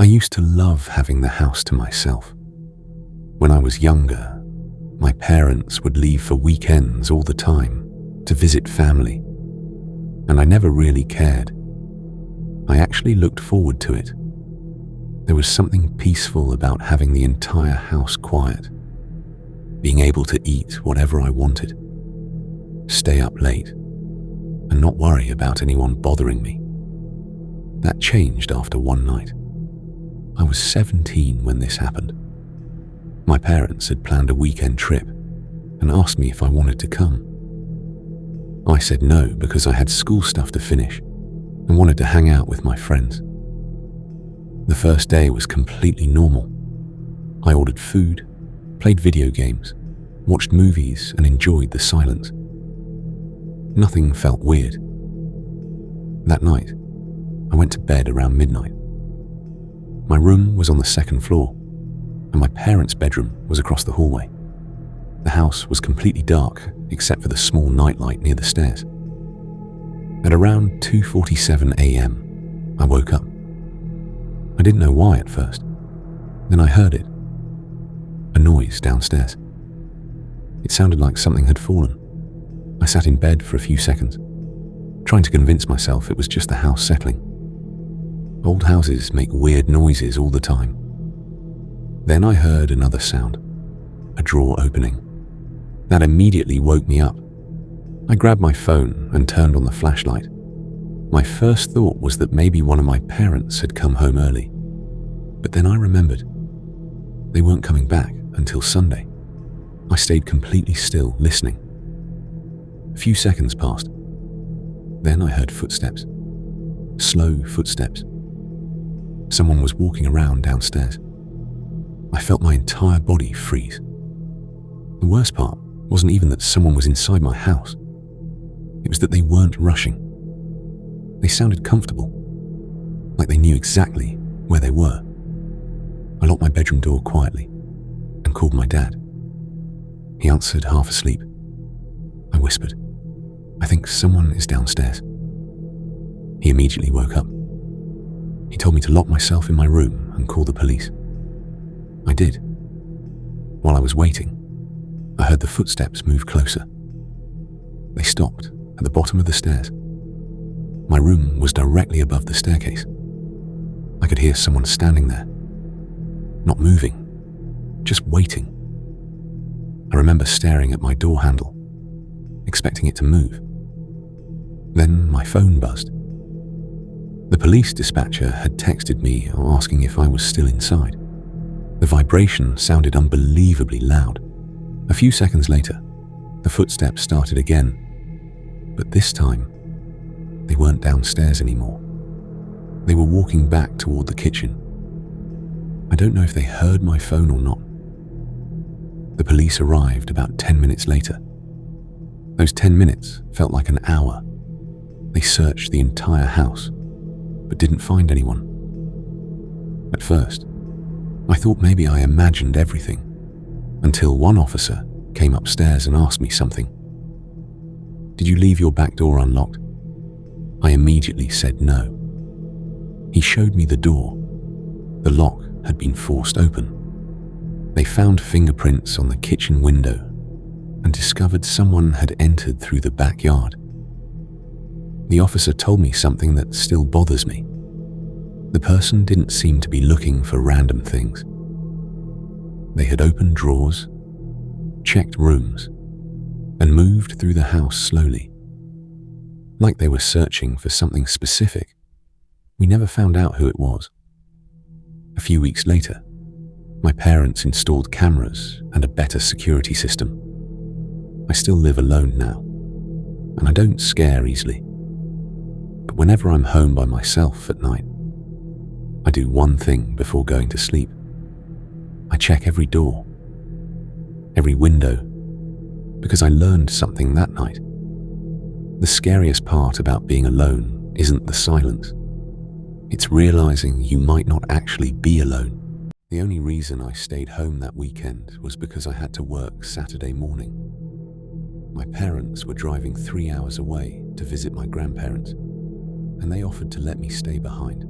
I used to love having the house to myself. When I was younger, my parents would leave for weekends all the time to visit family, and I never really cared. I actually looked forward to it. There was something peaceful about having the entire house quiet, being able to eat whatever I wanted, stay up late, and not worry about anyone bothering me. That changed after one night. I was 17 when this happened. My parents had planned a weekend trip and asked me if I wanted to come. I said no because I had school stuff to finish and wanted to hang out with my friends. The first day was completely normal. I ordered food, played video games, watched movies, and enjoyed the silence. Nothing felt weird. That night, I went to bed around midnight. My room was on the second floor, and my parents' bedroom was across the hallway. The house was completely dark except for the small nightlight near the stairs. At around 2:47 a.m., I woke up. I didn't know why at first. Then I heard it. A noise downstairs. It sounded like something had fallen. I sat in bed for a few seconds, trying to convince myself it was just the house settling. Old houses make weird noises all the time. Then I heard another sound, a drawer opening. That immediately woke me up. I grabbed my phone and turned on the flashlight. My first thought was that maybe one of my parents had come home early. But then I remembered. They weren't coming back until Sunday. I stayed completely still, listening. A few seconds passed. Then I heard footsteps. Slow footsteps. Someone was walking around downstairs. I felt my entire body freeze. The worst part wasn't even that someone was inside my house. It was that they weren't rushing. They sounded comfortable, like they knew exactly where they were. I locked my bedroom door quietly and called my dad. He answered half asleep. I whispered, "I think someone is downstairs." He immediately woke up. He told me to lock myself in my room and call the police. I did. While I was waiting, I heard the footsteps move closer. They stopped at the bottom of the stairs. My room was directly above the staircase. I could hear someone standing there, not moving, just waiting. I remember staring at my door handle, expecting it to move. Then my phone buzzed. The police dispatcher had texted me asking if I was still inside. The vibration sounded unbelievably loud. A few seconds later, the footsteps started again, but this time, they weren't downstairs anymore. They were walking back toward the kitchen. I don't know if they heard my phone or not. The police arrived about 10 minutes later. Those 10 minutes felt like an hour. They searched the entire house, but didn't find anyone. At first, I thought maybe I imagined everything, until one officer came upstairs and asked me something. "Did you leave your back door unlocked?" I immediately said no. He showed me the door. The lock had been forced open. They found fingerprints on the kitchen window and discovered someone had entered through the backyard. The officer told me something that still bothers me. The person didn't seem to be looking for random things. They had opened drawers, checked rooms, and moved through the house slowly, like they were searching for something specific. We never found out who it was. A few weeks later, my parents installed cameras and a better security system. I still live alone now, and I don't scare easily. But whenever I'm home by myself at night, I do one thing before going to sleep. I check every door, every window, because I learned something that night. The scariest part about being alone isn't the silence. It's realizing you might not actually be alone. The only reason I stayed home that weekend was because I had to work Saturday morning. My parents were driving 3 hours away to visit my grandparents, and they offered to let me stay behind.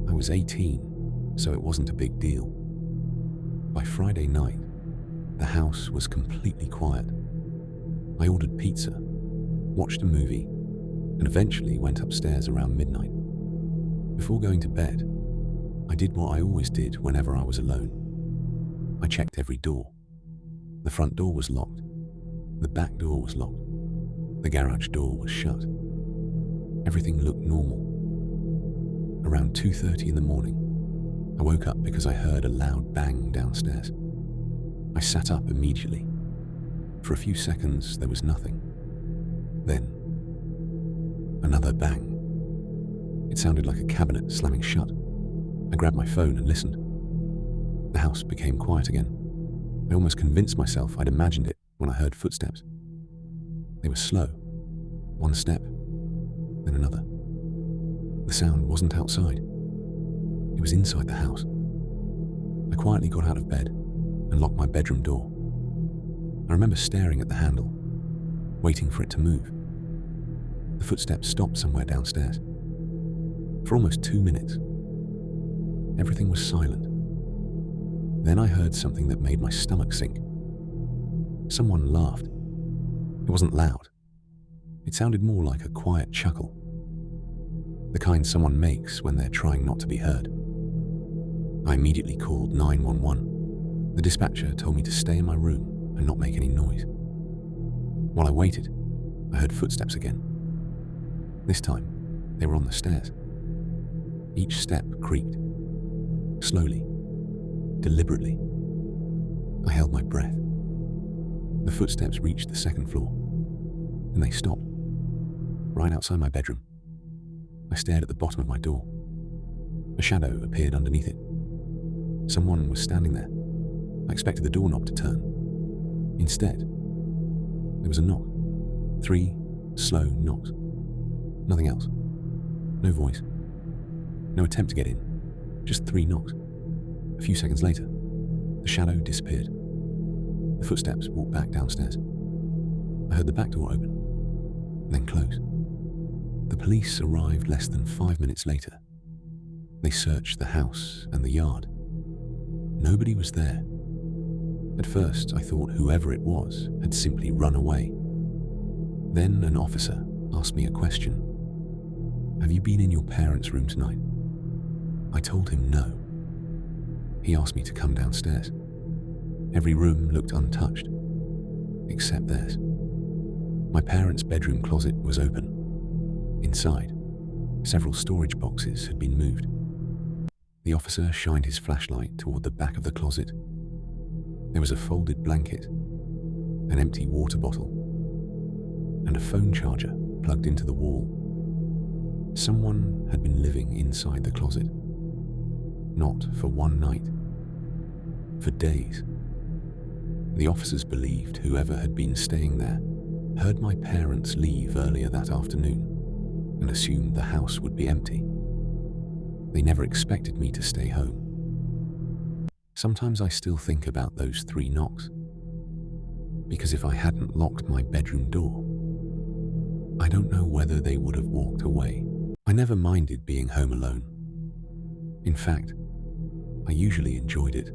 I was 18 so it wasn't a big deal. By Friday night, the house was completely quiet. I ordered pizza, watched a movie, and eventually went upstairs around midnight. Before going to bed, I did what I always did whenever I was alone. I checked every door. The front door was locked. The back door was locked. The garage door was shut. Everything looked normal. Around 2:30 in the morning, I woke up because I heard a loud bang downstairs. I sat up immediately. For a few seconds, there was nothing. Then, another bang. It sounded like a cabinet slamming shut. I grabbed my phone and listened. The house became quiet again. I almost convinced myself I'd imagined it when I heard footsteps. They were slow. One step, then another. The sound wasn't outside. It was inside the house. I quietly got out of bed and locked my bedroom door. I remember staring at the handle, waiting for it to move. The footsteps stopped somewhere downstairs. For almost 2 minutes, everything was silent. Then I heard something that made my stomach sink. Someone laughed. It wasn't loud. It sounded more like a quiet chuckle, the kind someone makes when they're trying not to be heard. I immediately called 911. The dispatcher told me to stay in my room and not make any noise. While I waited, I heard footsteps again. This time, they were on the stairs. Each step creaked. Slowly, deliberately. I held my breath. The footsteps reached the second floor, and they stopped, right outside my bedroom. I stared at the bottom of my door. A shadow appeared underneath it. Someone was standing there. I expected the doorknob to turn. Instead, there was a knock. 3 slow knocks. Nothing else. No voice. No attempt to get in. Just 3 knocks. A few seconds later, the shadow disappeared. The footsteps walked back downstairs. I heard the back door open, then close. The police arrived less than 5 minutes later. They searched the house and the yard. Nobody was there. At first, I thought whoever it was had simply run away. Then an officer asked me a question. "Have you been in your parents' room tonight?" I told him no. He asked me to come downstairs. Every room looked untouched, except theirs. My parents' bedroom closet was open. Inside, several storage boxes had been moved. The officer shined his flashlight toward the back of the closet. There was a folded blanket, an empty water bottle, and a phone charger plugged into the wall. Someone had been living inside the closet. Not for one night, for days. The officers believed whoever had been staying there heard my parents leave earlier that afternoon and assumed the house would be empty. They never expected me to stay home. Sometimes I still think about those 3 knocks, because if I hadn't locked my bedroom door, I don't know whether they would have walked away. I never minded being home alone. In fact, I usually enjoyed it.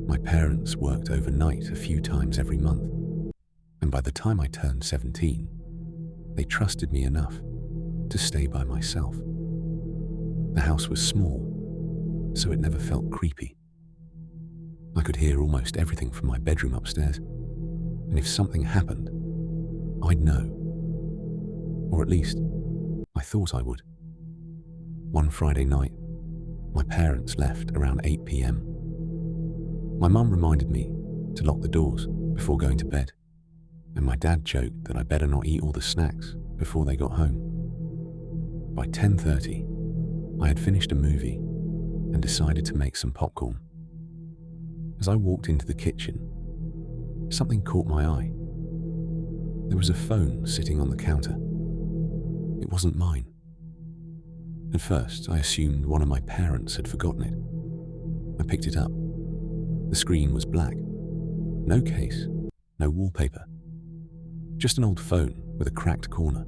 My parents worked overnight a few times every month, and by the time I turned 17, they trusted me enough to stay by myself. The house was small, so it never felt creepy. I could hear almost everything from my bedroom upstairs, and if something happened, I'd know. Or at least, I thought I would. One Friday night, my parents left around 8 p.m. My mum reminded me to lock the doors before going to bed, and my dad joked that I better not eat all the snacks before they got home. By 10:30, I had finished a movie and decided to make some popcorn. As I walked into the kitchen, something caught my eye. There was a phone sitting on the counter. It wasn't mine. At first, I assumed one of my parents had forgotten it. I picked it up. The screen was black. No case, no wallpaper. Just an old phone with a cracked corner.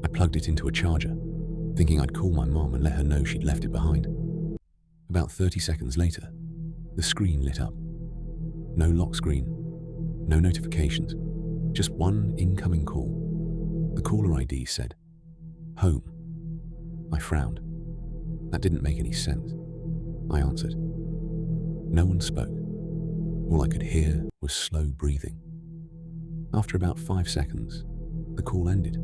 I plugged it into a charger, thinking I'd call my mom and let her know she'd left it behind. About 30 seconds later, the screen lit up. No lock screen, no notifications, just one incoming call. The caller ID said, "Home." I frowned. That didn't make any sense. I answered. No one spoke. All I could hear was slow breathing. After about 5 seconds, the call ended.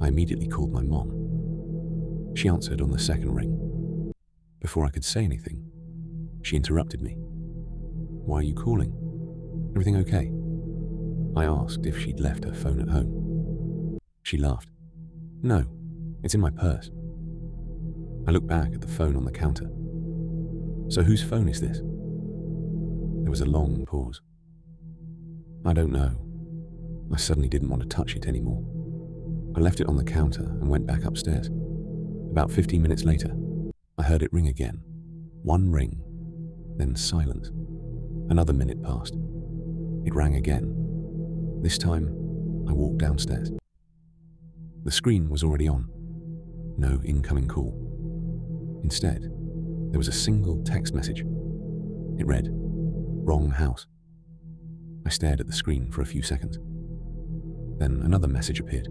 I immediately called my mom. She answered on the second ring. Before I could say anything, she interrupted me. "Why are you calling? Everything okay?" I asked if she'd left her phone at home. She laughed. "No, it's in my purse." I looked back at the phone on the counter. "So whose phone is this?" There was a long pause. "I don't know." I suddenly didn't want to touch it anymore. I left it on the counter and went back upstairs. About 15 minutes later, I heard it ring again. One ring, then silence. Another minute passed. It rang again. This time, I walked downstairs. The screen was already on. No incoming call. Instead, there was a single text message. It read, "Wrong house." I stared at the screen for a few seconds. Then another message appeared.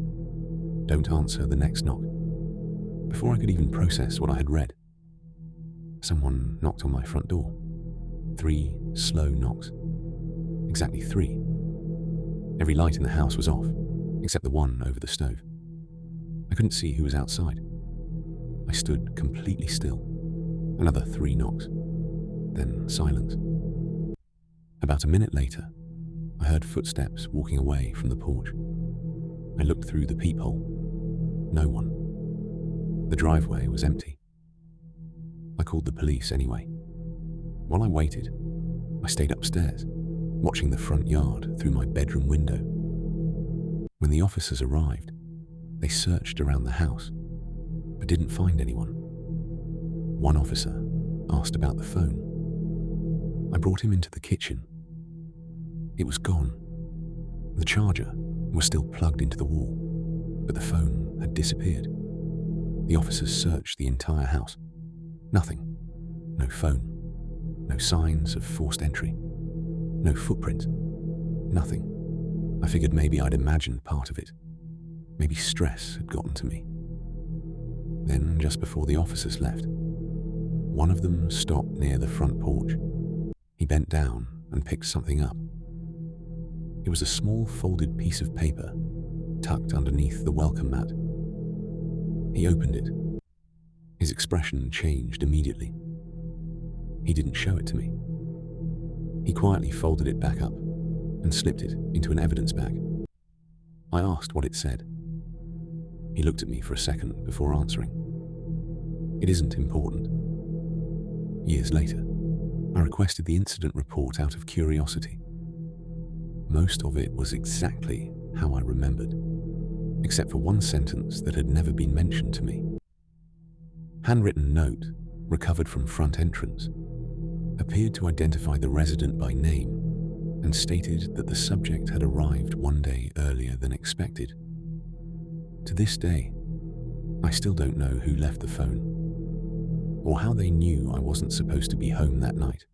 "Don't answer the next knock." Before I could even process what I had read, someone knocked on my front door. 3 slow knocks. Exactly 3. Every light in the house was off, except the one over the stove. I couldn't see who was outside. I stood completely still. Another 3 knocks. Then silence. About a minute later, I heard footsteps walking away from the porch. I looked through the peephole. No one. The driveway was empty. I called the police anyway. While I waited, I stayed upstairs, watching the front yard through my bedroom window. When the officers arrived, they searched around the house, but didn't find anyone. One officer asked about the phone. I brought him into the kitchen. It was gone. The charger was still plugged into the wall, but the phone had disappeared. The officers searched the entire house. Nothing. No phone. No signs of forced entry. No footprints. Nothing. I figured maybe I'd imagined part of it. Maybe stress had gotten to me. Then, just before the officers left, one of them stopped near the front porch. He bent down and picked something up. It was a small folded piece of paper tucked underneath the welcome mat. He opened it. His expression changed immediately. He didn't show it to me. He quietly folded it back up and slipped it into an evidence bag. I asked what it said. He looked at me for a second before answering. "It isn't important." Years later, I requested the incident report out of curiosity. Most of it was exactly how I remembered, except for one sentence that had never been mentioned to me. Handwritten note, recovered from front entrance, appeared to identify the resident by name and stated that the subject had arrived one day earlier than expected. To this day, I still don't know who left the phone, or how they knew I wasn't supposed to be home that night.